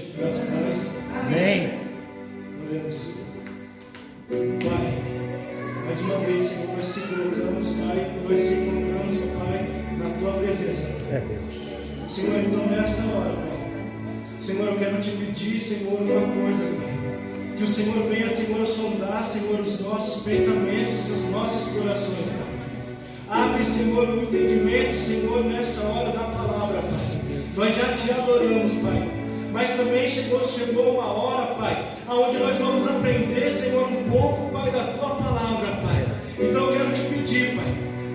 noite. Graças a Deus. Amém. Oremos, Senhor. Pai, mais uma vez, Senhor, nós se colocamos, Pai, nós se encontramos, Pai, na Tua presença. É Deus. Senhor, então nessa hora, Pai, Senhor, eu quero te pedir, Senhor, uma coisa, Pai. Que o Senhor venha, Senhor, sondar, Senhor, os nossos pensamentos, os nossos corações, Pai. Abre, Senhor, o entendimento, Senhor, nessa hora da palavra, Pai. Nós já te adoramos, Pai. Mas também chegou uma hora, Pai, onde nós vamos aprender, Senhor, um pouco, Pai, da Tua palavra, Pai. Então eu quero te pedir, Pai,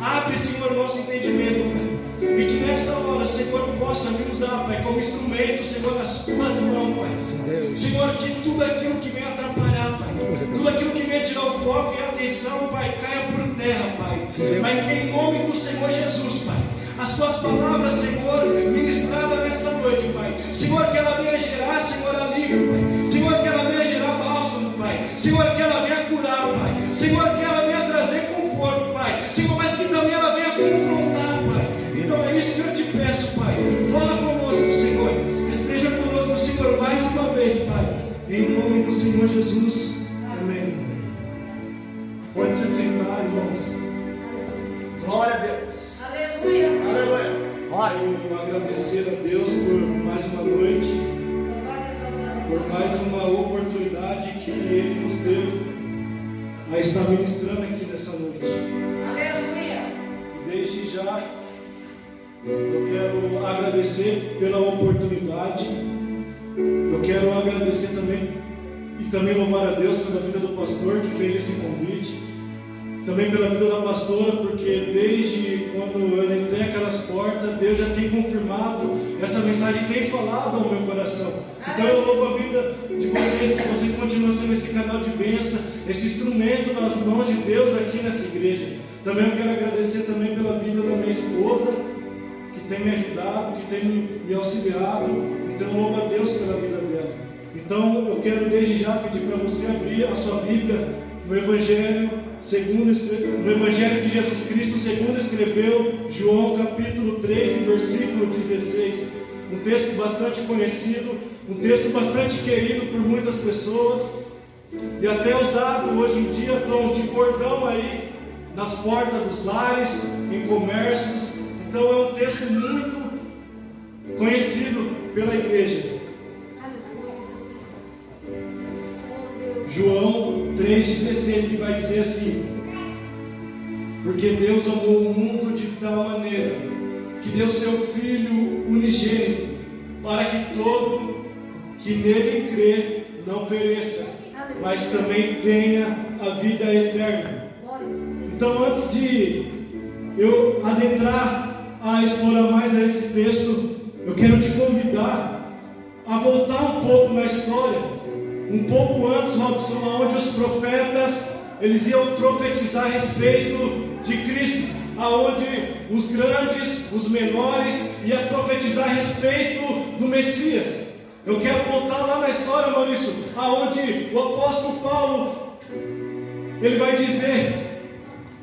abre, Senhor, o nosso entendimento, Pai. E que nessa hora, Senhor, possa me usar, Pai, como instrumento, Senhor, nas Tuas mãos, Pai. Senhor, que tudo aquilo que vem atrapalhar, Pai, tudo aquilo que vem tirar o foco e a atenção, Pai, caia por terra, Pai. Mas que em nome do Senhor Jesus, Pai, as Tuas palavras, Senhor, ministradas nessa noite, Pai. Senhor, que ela venha gerar, Senhor, alívio, Pai. Senhor, que ela venha gerar bálsamo, Pai. Senhor, que ela venha curar, Pai. Senhor, que ela venha trazer conforto, Pai. Senhor, mas que também ela venha confrontar, Pai. Então é isso que eu te peço, Pai. Fala conosco, Senhor. Esteja conosco, Senhor, mais uma vez, Pai. Em nome do Senhor Jesus. Amém. Pode se sentar, irmãos. Glória a Deus. Aleluia. Aleluia. Eu agradecer a Deus por mais uma noite, por mais uma oportunidade que Ele nos deu a estar ministrando aqui nessa noite. Aleluia. Desde já, eu quero agradecer pela oportunidade. Eu quero agradecer também e também louvar a Deus pela vida do pastor que fez esse convite. Também pela vida da pastora, porque desde quando eu entrei aquelas portas, Deus já tem confirmado essa mensagem, tem falado ao meu coração. Então eu louvo a vida de vocês, que vocês continuam sendo esse canal de bênção, esse instrumento nas mãos de Deus aqui nessa igreja. Também eu quero agradecer também pela vida da minha esposa, que tem me ajudado, que tem me auxiliado. Então eu louvo a Deus pela vida dela. Então eu quero desde já pedir para você abrir a sua Bíblia no Evangelho de Jesus Cristo, segundo escreveu João capítulo 3, versículo 16. Um texto bastante conhecido, um texto bastante querido por muitas pessoas e até usado hoje em dia, tom de cordão aí nas portas dos lares, em comércios. Então é um texto muito conhecido pela igreja. João 3,16, que vai dizer assim: porque Deus amou o mundo de tal maneira que deu seu Filho unigênito, para que todo que nele crê não pereça, mas também tenha a vida eterna. Então, antes de eu adentrar a explorar mais esse texto, eu quero te convidar a voltar um pouco na história. Um pouco antes, Robson, onde os profetas eles iam profetizar a respeito de Cristo, aonde os grandes, os menores iam profetizar a respeito do Messias. Eu quero voltar lá na história, Maurício, aonde o apóstolo Paulo ele vai dizer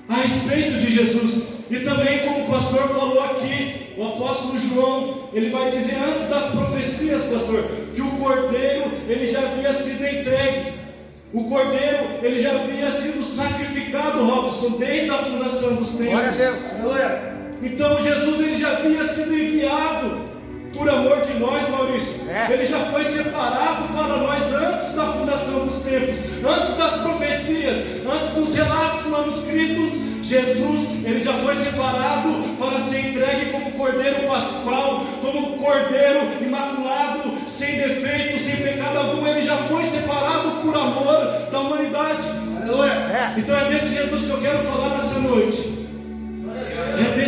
a respeito de Jesus. E também, como o pastor falou aqui, o apóstolo João, ele vai dizer antes das profecias, pastor, que o Cordeiro, ele já havia sido entregue. O Cordeiro, ele já havia sido sacrificado, Robson, desde a fundação dos tempos. Glória a Deus. Então Jesus, ele já havia sido enviado por amor de nós, Maurício. Ele já foi separado para nós antes da fundação dos tempos, antes das profecias, antes dos relatos manuscritos. Jesus, ele já foi separado para ser entregue como Cordeiro Pascual, como Cordeiro imaculado, sem defeito, sem pecado algum. Ele já foi separado por amor da humanidade. Então é desse Jesus que eu quero falar nessa noite. É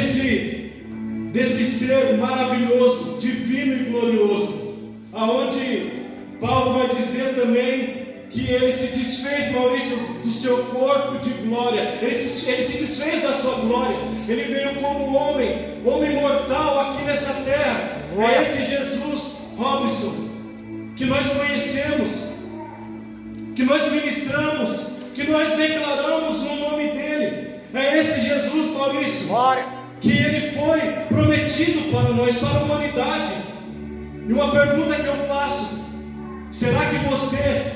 desse ser maravilhoso, divino e glorioso, aonde Paulo vai dizer também que ele se desfez, Maurício, do seu corpo de glória. Ele se desfez da sua glória. Ele veio como homem mortal aqui nessa terra. É esse Jesus, Robson, que nós conhecemos, que nós ministramos, que nós declaramos no nome dele. É esse Jesus, Maurício, que ele foi prometido para nós, para a humanidade. E uma pergunta que eu faço: Será que você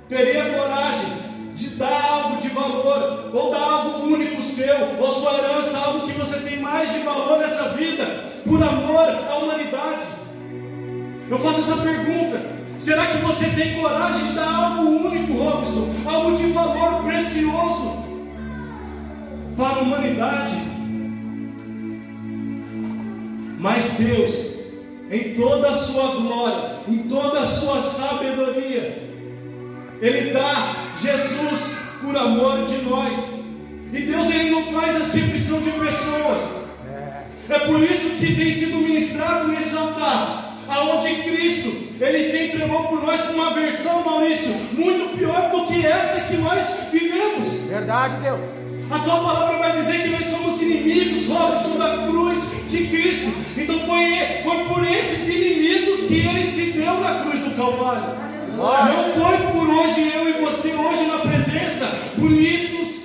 teria coragem de dar algo de valor, ou dar algo único seu, ou sua herança, algo que você tem mais de valor nessa vida, por amor à humanidade? Eu faço essa pergunta: será que você tem coragem de dar algo único, Robson, algo de valor precioso para a humanidade? Mas Deus, em toda a sua glória, em toda a sua sabedoria, Ele dá Jesus por amor de nós. E Deus, Ele não faz acepção de pessoas. É por isso que tem sido ministrado nesse altar, aonde Cristo, Ele se entregou por nós com uma versão, Maurício, muito pior do que essa que nós vivemos. Verdade, Deus. A tua palavra vai dizer que nós somos inimigos, Robson, da cruz de Cristo. Então foi por esses inimigos que Ele se deu na cruz do Calvário. Não foi por hoje eu e você, hoje na presença, bonitos,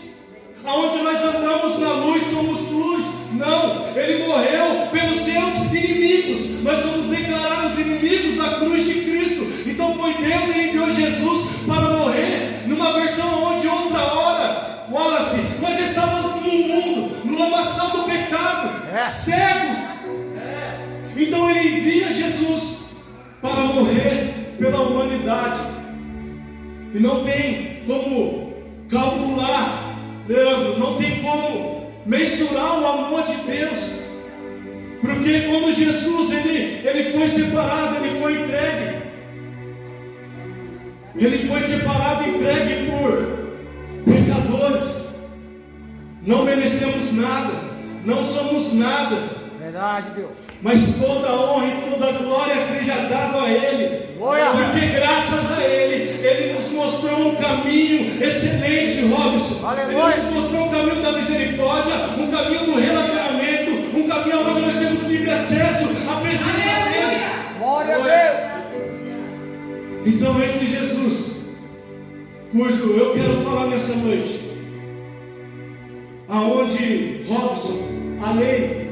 aonde nós andamos na luz, somos luz. Não, Ele morreu pelos seus inimigos. Nós somos declarados inimigos da cruz de Cristo. Então foi Deus, Ele enviou Jesus para morrer, numa versão onde outra hora, nós estávamos no mundo, no lamaçal do pecado, cegos. Então Ele envia Jesus para morrer pela humanidade. E não tem como calcular, Leandro, não tem como mensurar o amor de Deus. Porque quando Jesus ele foi separado, Ele foi entregue. Ele foi separado e entregue por pecadores. Não merecemos nada, não somos nada. Verdade, Deus. Mas toda a honra e toda a glória seja dada a Ele. Porque graças a Ele, Ele nos mostrou um caminho excelente, Robson. Aleluia. Ele nos mostrou um caminho da misericórdia, um caminho do relacionamento, um caminho onde nós temos livre acesso à presença dEle. Glória a Deus. Então esse Jesus, cujo eu quero falar nessa noite, aonde, Robson, a lei,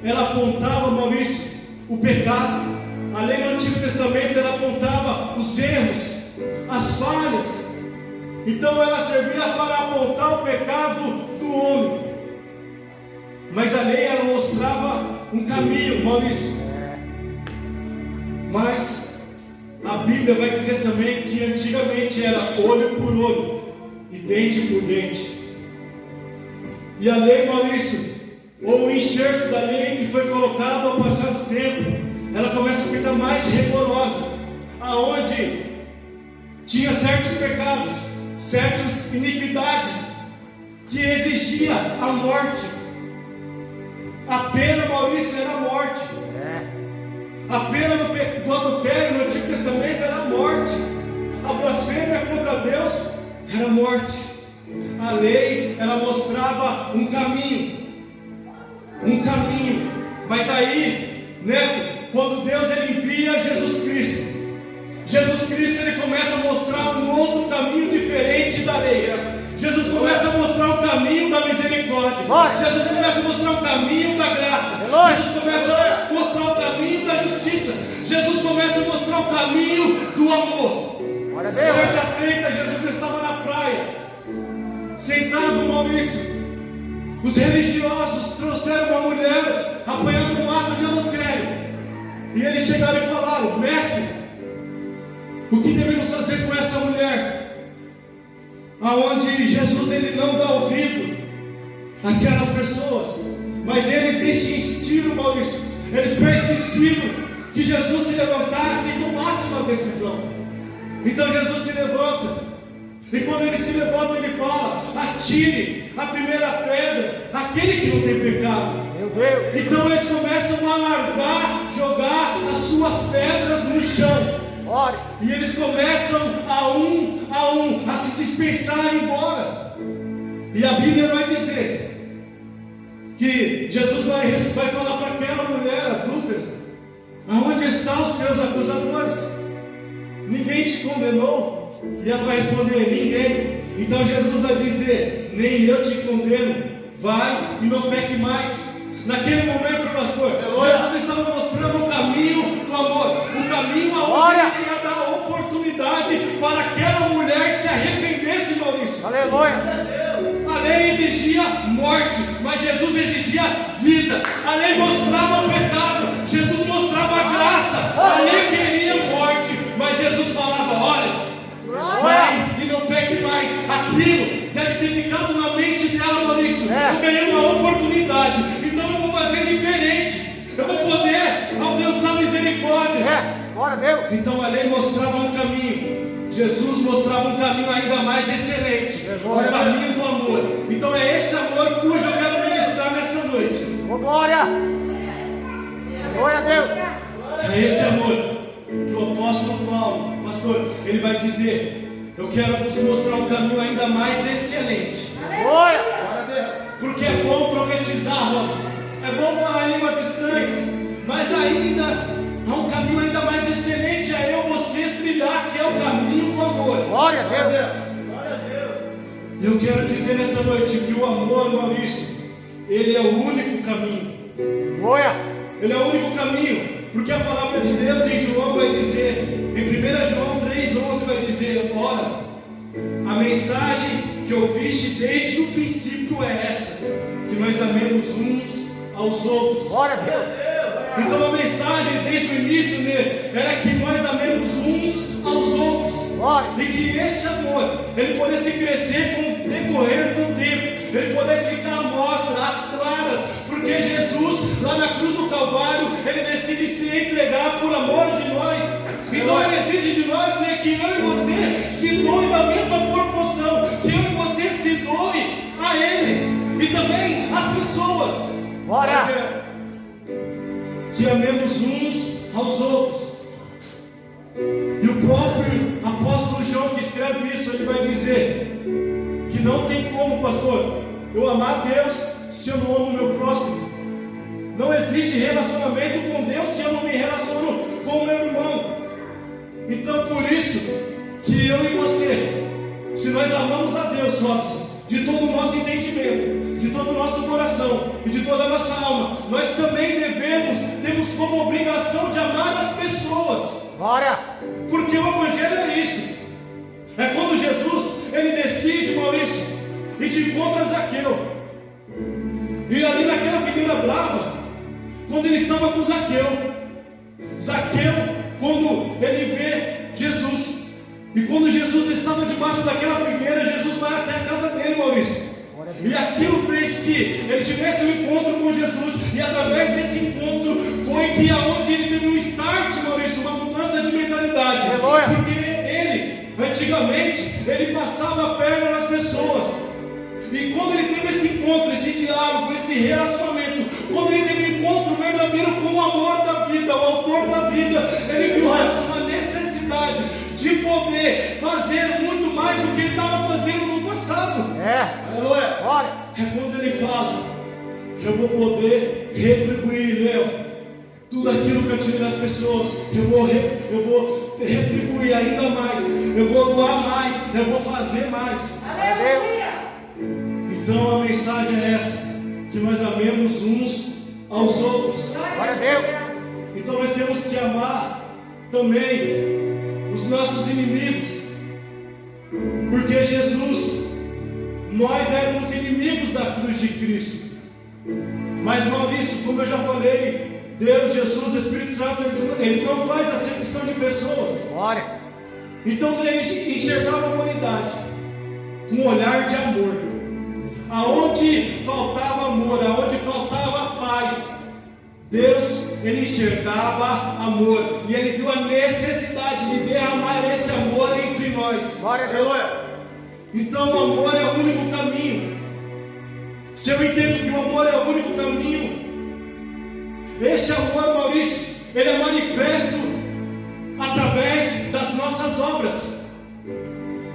ela apontava, Maurício, o pecado. A lei no Antigo Testamento, ela apontava os erros, as falhas. Então ela servia para apontar o pecado do homem. Mas a lei, ela mostrava um caminho, Maurício. Mas a Bíblia vai dizer também que antigamente era olho por olho e dente por dente. E a lei, Maurício, ou o enxerto da lei que foi colocado ao passar do tempo, ela começa a ficar mais rigorosa, aonde tinha certos pecados, certas iniquidades que exigia a morte. A pena, Maurício, era a morte. A pena do adultério no Antigo Testamento era a morte. A blasfêmia contra Deus era a morte. A lei, ela mostrava um caminho. Mas aí, Neto, quando Deus ele envia Jesus Cristo, ele começa a mostrar um outro caminho diferente da lei. Jesus começa a mostrar o caminho da misericórdia. Jesus começa a mostrar o caminho da graça. Jesus começa a mostrar o caminho da justiça. Jesus começa a mostrar o caminho do amor. Certa feita, Jesus estava na praia, sentado, Maurício. Os religiosos trouxeram uma mulher apanhada no ato de adultério. E eles chegaram e falaram: mestre, o que devemos fazer com essa mulher? Aonde Jesus ele não dá ouvido àquelas pessoas, mas eles insistiram, Maurício, eles persistiram que Jesus se levantasse e tomasse uma decisão. Então Jesus se levanta. E quando ele se levanta, ele fala: atire a primeira pedra aquele que não tem pecado. Meu Deus. Então eles começam a largar, jogar as suas pedras no chão. Ore. E eles começam a um a se dispensar e ir embora. E a Bíblia vai dizer que Jesus vai falar para aquela mulher adúltera: aonde estão os teus acusadores? Ninguém te condenou? E ela vai responder: ninguém. Então Jesus vai dizer: nem eu te condeno, vai e não peque mais. Naquele momento, pastor, Jesus estava mostrando o caminho do amor, o caminho aonde ele ia dar Aleluia. A lei exigia morte, mas Jesus exigia vida. A lei mostrava o pecado, Jesus mostrava a graça. A lei queria morte, mas Jesus falava: olha, vai e não pegue mais. Aquilo deve ter ficado na mente dela, Maurício. Eu ganhei uma oportunidade, então eu vou fazer diferente. Eu vou poder alcançar misericórdia. Glória a Deus. Então a lei mostrava um caminho, Jesus mostrava um caminho ainda mais excelente, o caminho do amor. Então é esse amor cujo eu quero ministrar nessa noite. Oh, glória. Glória a Deus. É esse amor que o apóstolo Paulo, pastor, ele vai dizer: eu quero vos mostrar um caminho ainda mais excelente. Glória. Porque é bom profetizar, Robson, é bom falar em línguas estranhas, mas ainda há um caminho ainda mais excelente a eu e você trilhar, que é o caminho do amor. Glória a Deus. Glória a Deus. Eu quero dizer nessa noite que o amor, Maurício, ele é o único caminho. Glória. Ele é o único caminho, porque a palavra de Deus em João vai dizer, em 1 João 3,11 vai dizer: ora, a mensagem que ouviste desde o princípio é essa, que nós amemos uns aos outros. Glória a Deus. Então a mensagem desde o início, né, era que nós amemos uns aos outros. Glória. E que esse amor, ele pudesse crescer com o decorrer do tempo, ele pudesse ficar à mostra, às claras, porque Jesus, lá na cruz do Calvário, ele decide se entregar por amor de nós. Então ele exige de nós, né, que eu e você se doem da mesma proporção, que eu e você se doem a ele, e também às pessoas. Glória. Que amemos uns aos outros. E o próprio apóstolo João, que escreve isso, ele vai dizer que não tem como, pastor, eu amar Deus se eu não amo o meu próximo. Não existe relacionamento com Deus se eu não me relaciono com o meu irmão. Então por isso que eu e você, se nós amamos a Deus, Robson, de todo o nosso entendimento, de todo o nosso coração e de toda a nossa alma, nós também temos como obrigação de amar as pessoas. Glória. Porque o Evangelho é isso. É quando Jesus, ele decide, Maurício, e te encontra Zaqueu. E ali naquela figueira brava, quando ele estava com Zaqueu, quando ele vê Jesus, e quando Jesus estava debaixo daquela figueira, Jesus vai até a casa dele, Maurício. E aquilo fez que ele tivesse um encontro com Jesus, e através desse encontro foi que aonde ele teve um start, Maurício, uma mudança de mentalidade. Porque ele, antigamente, ele passava a perna nas pessoas. E quando ele teve esse encontro, esse diálogo, esse relacionamento, quando ele teve um encontro verdadeiro com o amor da vida, o autor da vida, ele viu uma necessidade de poder fazer muito mais do que ele estava fazendo no passado. Aleluia. Glória. É quando ele fala: eu vou poder retribuir, Léo, tudo aquilo que eu tirei das pessoas, eu vou retribuir ainda mais, eu vou doar mais, eu vou fazer mais. Aleluia. Então a mensagem é essa, que nós amemos uns aos outros. Glória a Deus. Então nós temos que amar também os nossos inimigos, porque Jesus, nós éramos inimigos da cruz de Cristo, mas Maurício, como eu já falei, Deus, Jesus, Espírito Santo, eles não fazem acepção de pessoas. Glória. Então eles enxergavam a humanidade com um olhar de amor. Aonde faltava amor, aonde faltava paz, Deus, ele enxergava amor, e ele viu a necessidade de derramar esse amor entre nós. Glória a Deus. Então o amor é o único caminho. Se eu entendo que o amor é o único caminho, esse amor, Maurício, ele é manifesto através das nossas obras.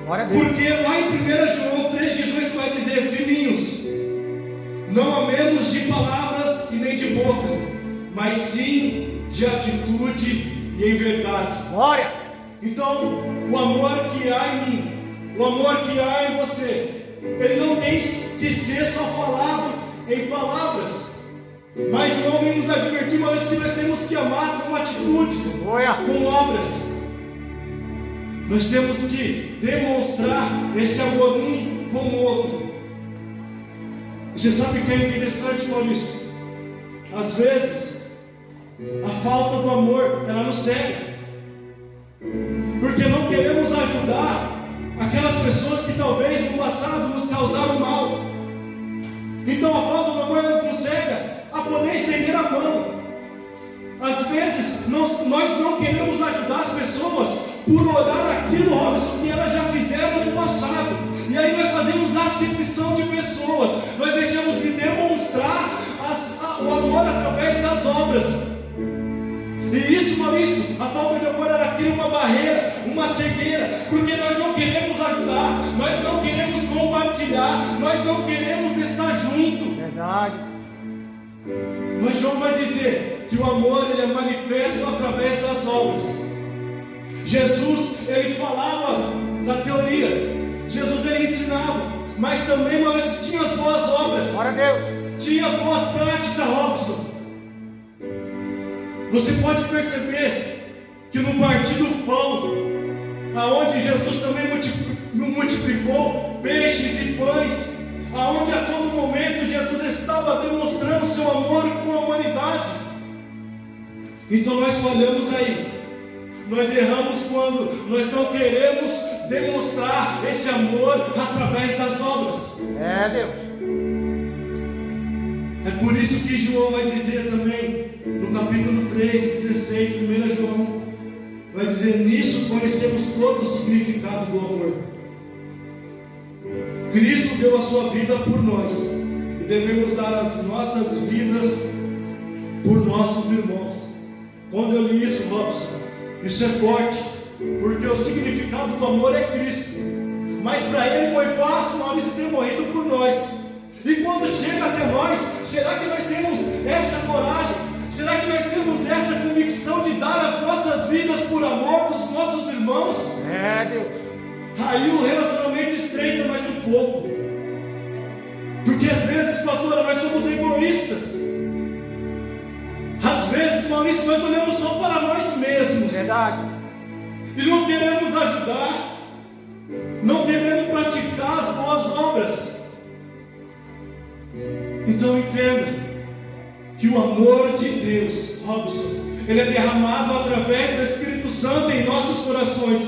Glória a Deus. Porque lá em 1 João 3,18 vai dizer: filhinhos, não amemos de palavras e nem de boca, mas sim de atitude e em verdade. Glória. Então, o amor que há em mim, o amor que há em você, ele não tem que ser só falado em palavras, mas João vem nos advertir, mas que nós temos que amar com atitudes, Glória. com obras. Nós temos que demonstrar esse amor um com o outro. E você sabe o que é interessante, Maurício? Às vezes, a falta do amor, ela nos cega. Porque não queremos ajudar aquelas pessoas que talvez no passado nos causaram mal. Então a falta do amor nos cega a poder estender a mão. Às vezes nós não queremos ajudar as pessoas por orar aquilo, Robson, que elas já fizeram no passado. E aí nós fazemos acepção de pessoas. Nós deixamos de demonstrar o amor através das obras. E isso, Maurício, a falta de amor ela cria uma barreira, uma cegueira, porque nós não queremos ajudar, nós não queremos compartilhar, nós não queremos estar junto. Verdade. Mas João vai dizer que o amor ele é manifesto através das obras. Jesus, ele falava da teoria, Jesus ele ensinava, mas também, Maurício, tinha as boas obras. Glória a Deus. Tinha as boas práticas, Robson. Você pode perceber que no partir do pão, aonde Jesus também multiplicou peixes e pães, aonde a todo momento Jesus estava demonstrando seu amor com a humanidade. Então nós falhamos aí, nós erramos quando nós não queremos demonstrar esse amor através das obras. É, Deus. É por isso que João vai dizer também, no capítulo 3, 16, 1 João, vai dizer: nisso conhecemos todo o significado do amor. Cristo deu a sua vida por nós, e devemos dar as nossas vidas por nossos irmãos. Quando eu li isso, Robson, isso é forte, porque o significado do amor é Cristo, mas para Ele foi fácil, Maurício, ter morrido por nós. E quando chega até nós, será que nós temos essa coragem? Será que nós temos essa convicção de dar as nossas vidas por amor dos nossos irmãos? É, Deus. Aí o relacionamento estreita mais um pouco. Porque às vezes, pastora, nós somos egoístas. Às vezes, Maurício, nós olhamos só para nós mesmos. Verdade. E não queremos ajudar. Não queremos praticar as boas obras. Então entenda que o amor de Deus, Robson, ele é derramado através do Espírito Santo em nossos corações.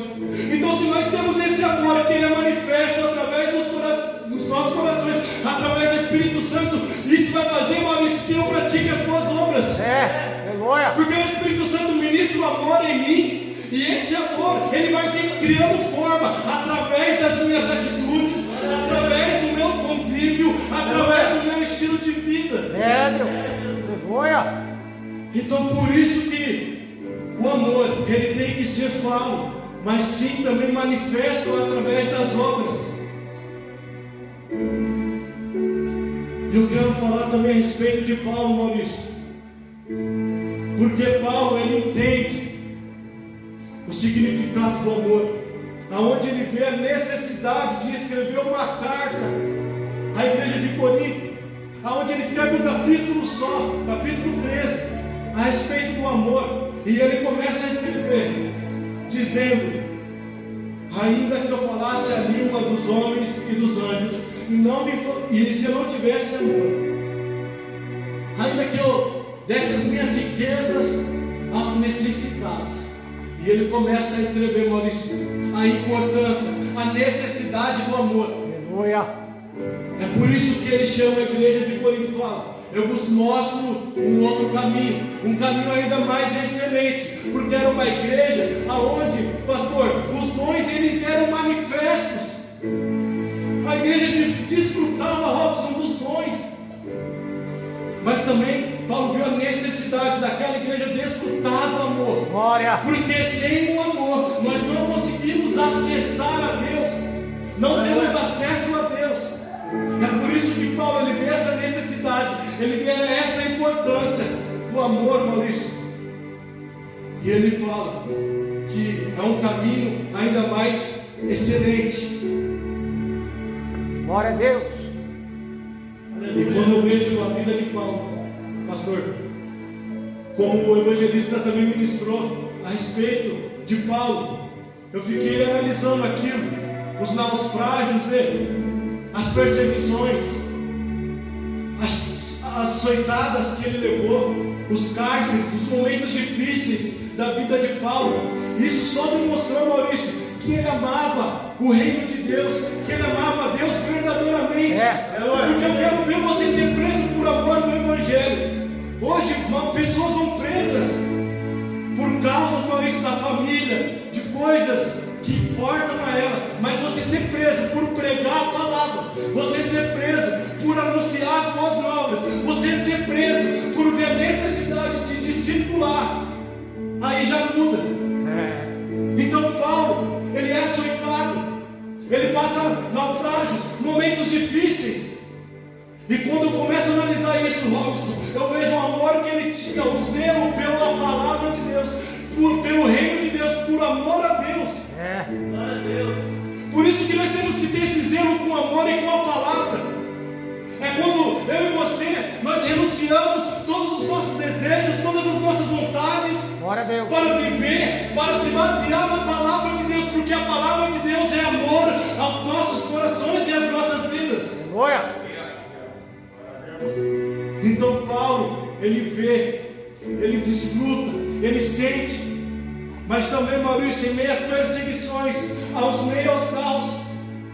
Então se nós temos esse amor que ele é manifesto através dos nossos corações, através do Espírito Santo, isso vai fazer, Maurício, que eu pratique as boas obras. É, aleluia. Porque o Espírito Santo ministra o amor em mim, e esse amor, ele vai criando forma através das minhas atitudes, através do meu convívio, através do meu estilo de vida. É, Deus. Aleluia. Então por isso que o amor, ele tem que ser falo, mas sim também manifesto através das obras. E eu quero falar também a respeito de Paulo, Maurício, porque Paulo, ele entende o significado do amor, aonde ele vê a necessidade de escrever uma carta à igreja de Corinto, aonde ele escreve um capítulo só, capítulo 13, a respeito do amor, e ele começa a escrever, dizendo: ainda que eu falasse a língua dos homens e dos anjos, e se eu não tivesse amor, ainda que eu desse as minhas riquezas aos necessitados. E ele começa a escrever, Maurício, a importância, a necessidade do amor. Aleluia. É por isso que ele chama a igreja de Corinto e fala: eu vos mostro um outro caminho, um caminho ainda mais excelente, porque era uma igreja aonde, pastor, os dons eles eram manifestos. A igreja desfrutava, Robson, dos dons, mas também Paulo viu a necessidade daquela igreja desfrutar do amor. Glória. Porque sem o amor nós não conseguimos acessar a Deus, não temos acesso a Deus. É por isso que Paulo ele vê essa necessidade, ele vê essa importância do amor, Maurício. E ele fala que é um caminho ainda mais excelente. Glória a Deus. E quando eu vejo a vida de Paulo, pastor, como o evangelista também ministrou a respeito de Paulo, eu fiquei analisando aquilo, os naufrágios dele. as perseguições, as açoitadas que ele levou, os cárceres, os momentos difíceis da vida de Paulo. Isso só demonstrou, Maurício, que ele amava o reino de Deus, que ele amava Deus verdadeiramente. Porque eu quero ver você ser preso por amor do Evangelho. Hoje, pessoas vão presas por causas, Maurício, da família, de coisas que importam a ela, mas você ser preso por pregar a palavra, você ser preso por anunciar as boas novas, você ser preso por ver a necessidade de discipular, aí já muda. Então Paulo, ele é açoitado, ele passa naufrágios, momentos difíceis, e quando eu começo a analisar isso, Robson, eu vejo o amor que ele tinha, o zelo pela palavra de Deus, pelo reino de Deus, por amor a Deus. Glória a Deus. Por isso que nós temos que ter esse zelo com amor e com a palavra. É quando eu e você, nós renunciamos todos os nossos desejos, todas as nossas vontades, Glória a Deus, para viver, para se basear na palavra de Deus, porque a palavra de Deus é amor aos nossos corações e às nossas vidas. glória. Então Paulo, ele vê, ele desfruta, ele sente, mas também, Maurício, em meio às perseguições, meio aos caos,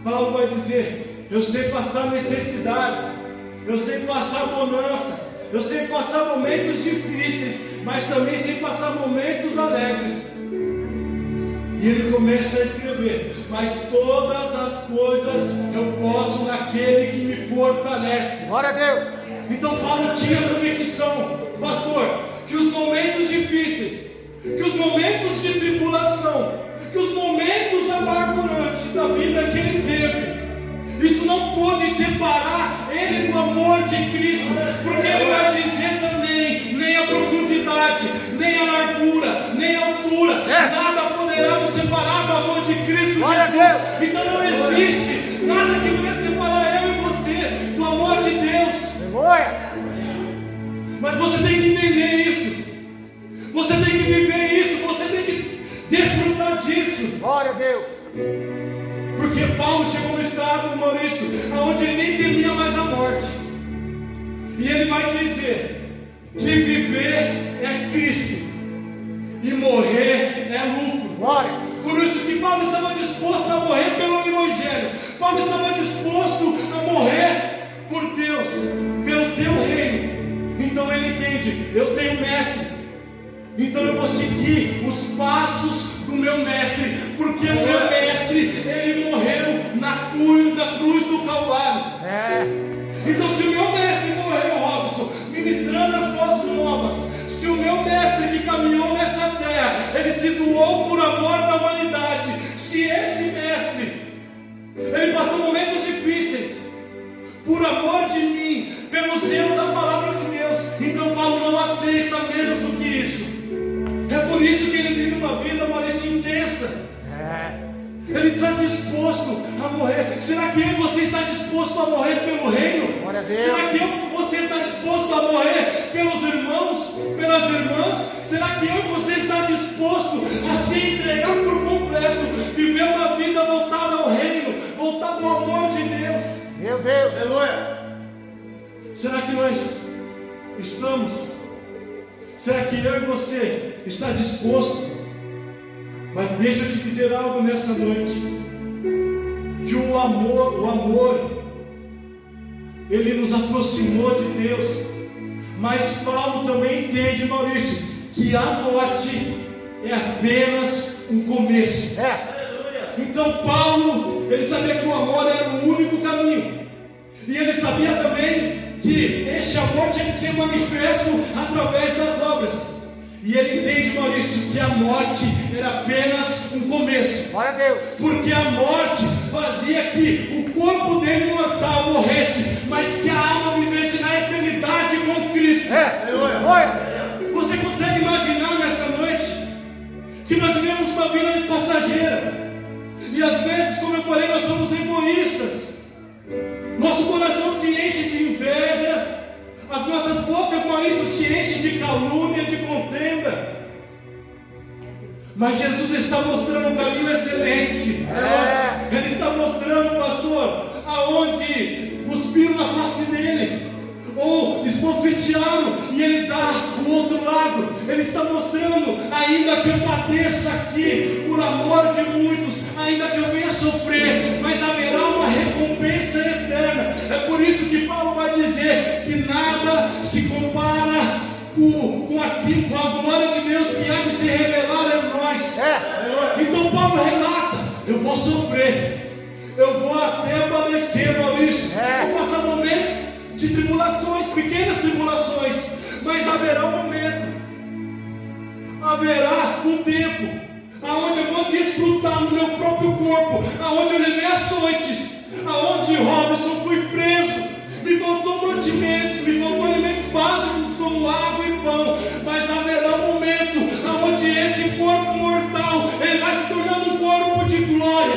Paulo vai dizer: eu sei passar necessidade, eu sei passar bonança, eu sei passar momentos difíceis, mas também sei passar momentos alegres. E ele começa a escrever: mas todas as coisas eu posso naquele que me fortalece. Glória a Deus. Então Paulo tinha a convicção, pastor, que os momentos difíceis, que os momentos de tribulação, que os momentos amargurantes da vida que ele teve, isso não pôde separar ele do amor de Cristo, porque ele vai dizer também: nem a profundidade, nem a largura, nem a altura, nada poderá nos separar do amor de Cristo Jesus. Então não existe nada que venha separar eu e você do amor de Deus. Glória. Mas você tem que entender isso, você tem que viver isso, você tem que desfrutar disso. Glória a Deus. Porque Paulo chegou no estado, Maurício, onde ele nem temia mais a morte. E ele vai dizer que viver é Cristo e morrer é lucro. Glória. Por isso que Paulo estava disposto a morrer pelo Evangelho. Paulo estava disposto a morrer por Deus, pelo teu reino. Então ele entende: eu tenho mestre, então eu vou seguir os passos do meu mestre, porque o meu mestre, ele morreu na cruz do Calvário. Então se o meu mestre morreu, Robson, ministrando as boas novas, se o meu mestre que caminhou nessa terra, ele se doou por amor da humanidade, se esse mestre, ele passou momentos difíceis, por amor de mim, pelo zelo da palavra de Deus, então Paulo não aceita menos do que isso. É por isso que ele vive uma vida, Maurício, intensa. Ele está disposto a morrer. Será que eu e você está disposto a morrer pelo reino? Glória a Deus. Será que eu e você está disposto a morrer pelos irmãos, pelas irmãs? Será que eu e você está disposto a se entregar por completo, viver uma vida voltada ao reino, voltada ao amor de Deus? Meu Deus. Aleluia. Será que nós estamos? Será que eu e você está disposto? Mas deixa eu te dizer algo nessa noite, que o amor, ele nos aproximou de Deus, mas Paulo também entende, Maurício, que a morte é apenas um começo. Então Paulo, ele sabia que o amor era o único caminho, e ele sabia também que este amor tinha que ser manifesto através das obras. E ele entende, Maurício, que a morte era apenas um começo. Glória a Deus. Porque a morte fazia que o corpo dele mortal morresse, mas que a alma vivesse na eternidade com Cristo. Você consegue imaginar nessa noite que nós vivemos uma vida passageira? E às vezes, como eu falei, nós somos egoístas. Nosso coração se enche de inveja. As nossas bocas, Maurício, se enchem de calúnia, de contenda. Mas Jesus está mostrando um caminho excelente. Ele está mostrando, pastor, aonde onde cuspiram na face dele, ou esbofetearam e ele dá o outro lado. Ele está mostrando: ainda que eu padeça aqui por amor de muitos, ainda que eu venha sofrer, mas haverá uma recompensa eterna. É por isso que Paulo vai dizer que nada se compara com a glória de Deus que há de se revelar em nós. Então Paulo relata: eu vou sofrer, eu vou até padecer, Maurício, vou passar momentos de tribulações, pequenas tribulações, mas haverá um momento, haverá um tempo, aonde eu vou desfrutar no meu próprio corpo, aonde eu levei açoites, aonde, Robson, fui preso, me faltou mantimentos, me faltou alimentos básicos como água e pão, mas haverá um momento aonde esse corpo mortal, ele vai se tornar um corpo de glória,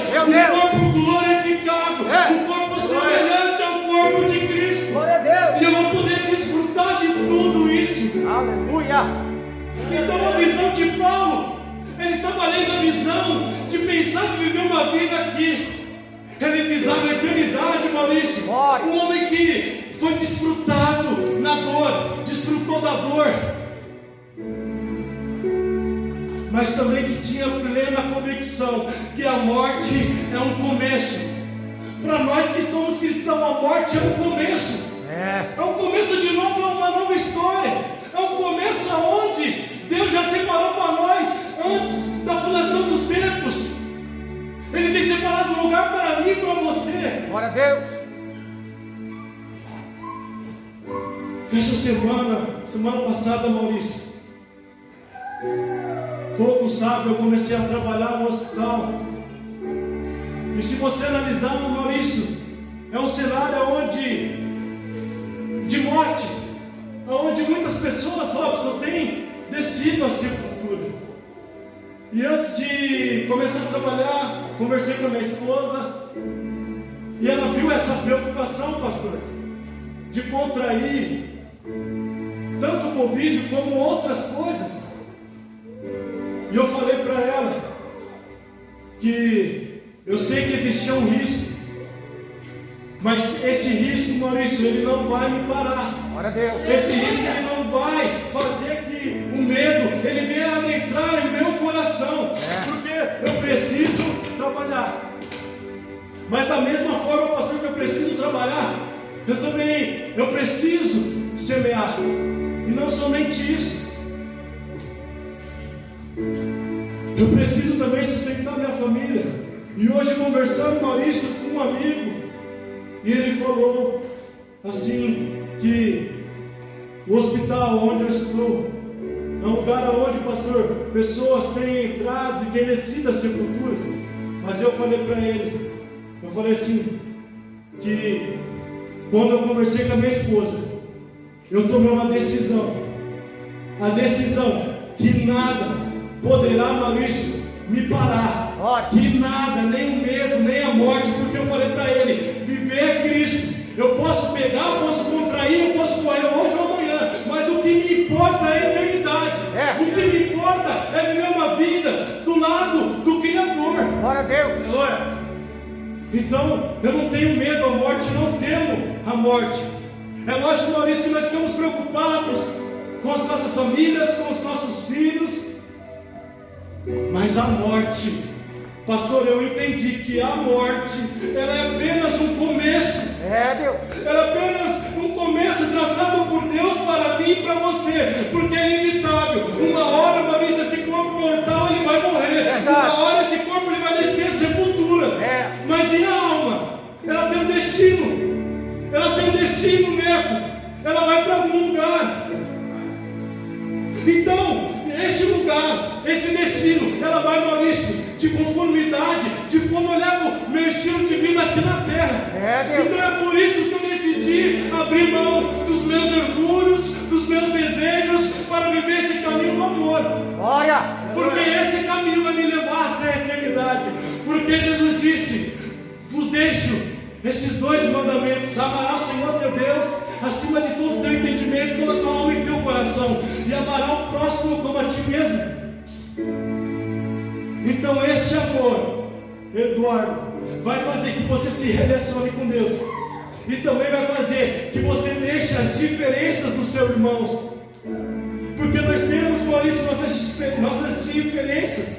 corpo glorificado, um corpo semelhante ao corpo de Cristo. Glória a Deus. E eu vou poder desfrutar de tudo isso. Aleluia. Então a visão de Paulo, ele estava além da visão de pensar de viver uma vida aqui. Ele visava a eternidade, Maurício. Glória. Um homem que foi desfrutado na dor, desfrutou da dor, mas também que tinha plena convicção que a morte é um começo. Para nós que somos cristãos, a morte é um começo. É um começo de novo, é uma nova história. É um começo onde Deus já separou para nós antes da fundação dos tempos. Ele tem separado um lugar para mim e para você. Glória a Deus. Essa semana passada, Maurício, poucos sabem, eu comecei a trabalhar no hospital. E se você analisar, Maurício, é um cenário onde de morte, onde muitas pessoas, Robson, têm descido à sepultura. E antes de começar a trabalhar, conversei com a minha esposa, e ela viu essa preocupação, pastor, de contrair tanto o Covid como outras coisas. E eu falei para ela que eu sei que existia um risco, mas esse risco, Maurício, ele não vai me parar. Glória a Deus. Esse risco, ele não vai fazer que o medo, ele venha adentrar em meu coração, porque eu preciso trabalhar. Mas da mesma forma, pastor, que eu preciso trabalhar, eu preciso semear. E não somente isso, eu preciso também sustentar minha família. E hoje, conversando, Maurício, com um amigo, e ele falou assim, que o hospital onde eu estou é um lugar onde, pastor, pessoas têm entrado e têm descido a sepultura. Mas eu falei para ele, eu falei assim, que quando eu conversei com a minha esposa, eu tomei uma decisão, a decisão que nada poderá, Maurício, me parar, que nada, nem o medo, nem a morte, porque eu falei para ele, viver é Cristo. Eu posso pegar, eu posso contrair, eu posso morrer hoje ou amanhã, mas o que me importa é a eternidade. O que me importa é viver uma vida do lado do Criador. Glória a Deus. Então, eu não tenho medo à morte, não temo a morte. É lógico, Maurício, que nós ficamos preocupados com as nossas famílias, com os nossos filhos, mas a morte, pastor, eu entendi que a morte, ela é apenas um começo. Deus. Ela é apenas um começo traçado por Deus para mim e para você, porque é inevitável. Uma hora, Maurício, esse corpo mortal ele vai morrer. Uma hora esse corpo ele vai descer à sepultura. Mas e a alma? Ela tem um destino. Ela tem um destino, Neto. Ela vai para algum lugar. Então, esse lugar, esse destino, ela vai, Maurício, de conformidade de como eu levo meu estilo de vida aqui na terra. Então é por isso que eu decidi abrir mão dos meus orgulhos, dos meus desejos, para viver esse caminho do amor. Porque esse caminho vai me levar até a eternidade. Porque Jesus disse, vos deixo esses dois mandamentos: amarás o Senhor teu Deus acima de todo o teu entendimento, toda a tua alma e teu coração, e amarás o próximo como a ti mesmo. Então esse amor, Eduardo, vai fazer que você se relacione com Deus. e também vai fazer que você deixe as diferenças dos seus irmãos. Porque nós temos, Maurício, nossas diferenças,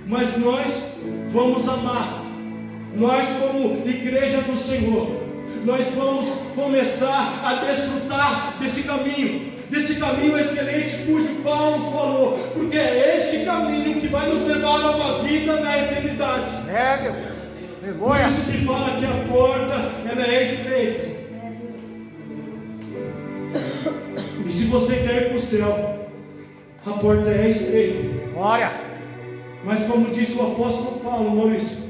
mas nós vamos amar. Nós, como igreja do Senhor, nós vamos começar a desfrutar desse caminho excelente cujo Paulo falou, porque é este caminho que vai nos levar a uma vida na eternidade. É, Deus. Por isso que fala que a porta ela é estreita. E se você quer ir para o céu, a porta é estreita. Glória. Mas como disse o apóstolo Paulo, Maurício,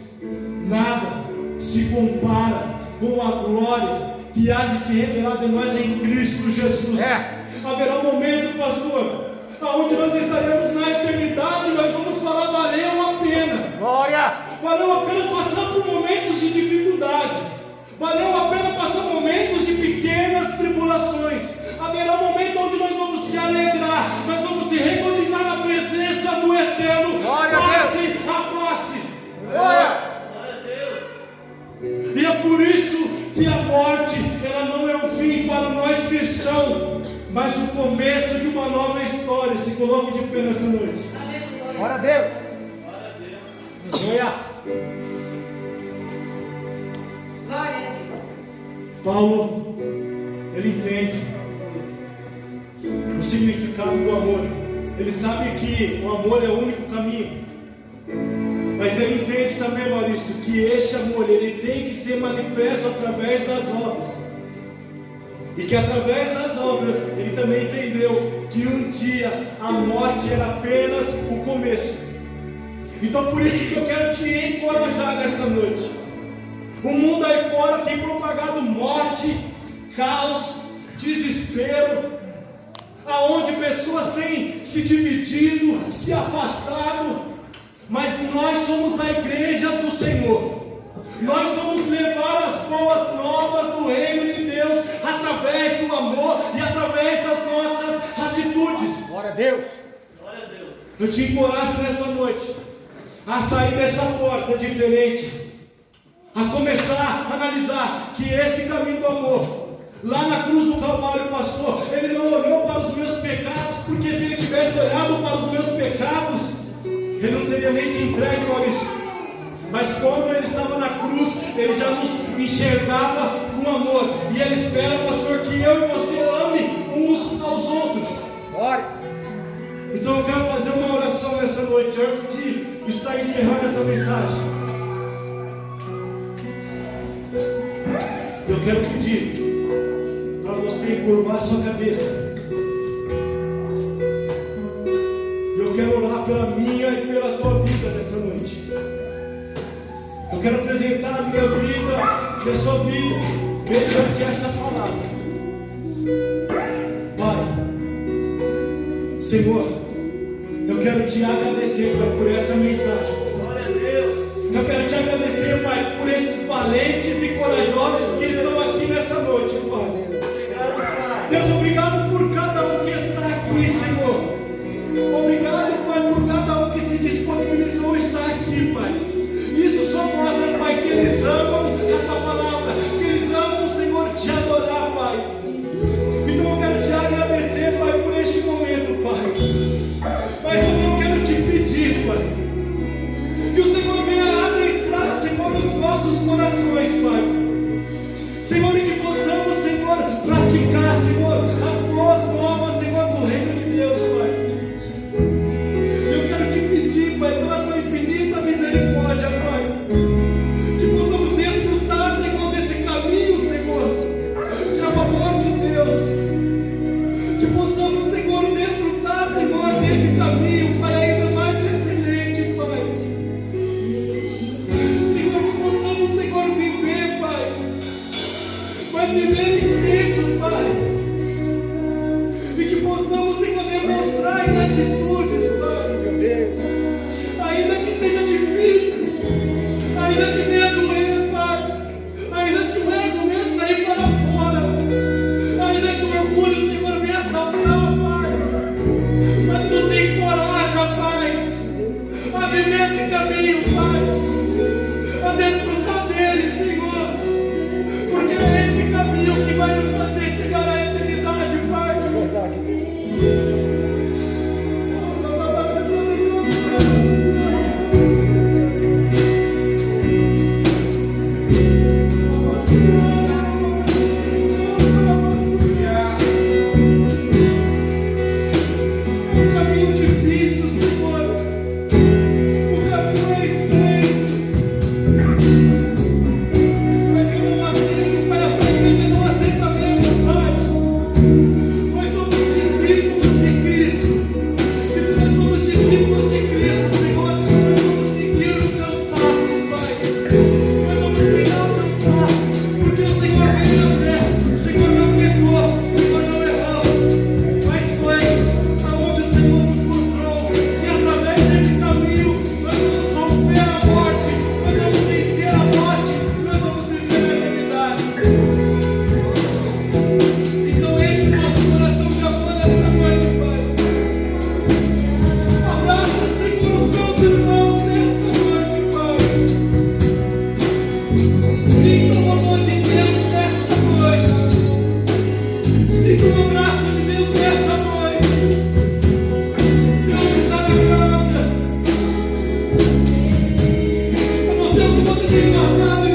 nada se compara com a glória que há de se revelar de nós em Cristo Jesus. Haverá um momento, pastor, onde nós estaremos na eternidade, nós vamos falar, valeu a pena. Glória. Valeu a pena passar por momentos de dificuldade. Valeu a pena passar momentos de pequenas tribulações. Haverá um momento onde nós vamos se alegrar, nós vamos se regozijar na presença do Eterno, face a face. Glória. E é por isso que a morte, ela não é o fim para nós cristãos, mas o começo de uma nova história. Se coloque de pé nessa noite. Glória a Deus. Glória. Glória a Deus. Paulo, ele entende o significado do amor. Ele sabe que o amor é o único caminho. Mas ele entende também, Maurício, que este amor, ele tem que ser manifesto através das obras. E que através das obras, ele também entendeu que um dia a morte era apenas o começo. Então por isso que eu quero te encorajar nessa noite. O mundo aí fora tem propagado morte, caos, desespero, aonde pessoas têm se dividido, se afastado. Mas nós somos a igreja do Senhor. Nós vamos levar as boas novas do reino de Deus através do amor e através das nossas atitudes. Glória a Deus. Eu te encorajo nessa noite a sair dessa porta diferente, a começar a analisar que esse caminho do amor, lá na cruz do Calvário passou. Ele não olhou para os meus pecados, porque se ele tivesse olhado para os meus pecados, ele não teria nem se entregue, Maurício. Mas quando ele estava na cruz, ele já nos enxergava com amor. E ele espera, pastor, que eu e você ame uns aos outros. Glória. Então eu quero fazer uma oração nessa noite, antes de estar encerrando essa mensagem. Eu quero pedir para você encurvar sua cabeça. Eu quero orar pela minha e pela tua vida nessa noite. Eu quero apresentar a minha vida e a sua vida mediante essa palavra. Pai, Senhor, eu quero te agradecer, Pai, por essa mensagem. Glória a Deus. Eu quero te agradecer, Pai, por esses valentes e corajosos que estão aqui nessa noite, Pai. Obrigado, Pai. Deus, obrigado por cada um que está aqui, Senhor. Obrigado, Pai, por cada um que se disponibilizou a estar aqui, Pai. Isso só mostra, Pai, que eles amam a tua palavra, que eles amam, Senhor, te adorar, Pai. Então eu quero te agradecer, Pai, por este momento, Pai. Mas também eu quero te pedir, Pai, que o Senhor venha adentrar, Senhor, os nossos corações, Pai. Senhor, e que possamos, Senhor, praticar, Senhor, as boas novas, Senhor, do reino de Deus, Pai. Eu quero te pedir, Pai, pela tua infinita misericórdia, Pai, que possamos desfrutar, Senhor, desse caminho, Senhor, de amor de Deus. Que possamos, Senhor, desfrutar, Senhor, desse caminho, Pai, ainda mais excelente, Pai. Senhor, que possamos, Senhor, viver, Pai, mas viver intenso, Pai. E que possamos, Senhor, demonstrar em atitudes, Pai. Meu Deus. Ainda que seja difícil, ainda que venha doer, Pai, ainda que venha doer sair para fora, ainda que o orgulho, Senhor, venha saltar, Pai, mas nos encoraja, Pai, a viver esse caminho, Pai, a desfrutar dele, Senhor, porque é esse que você tem passado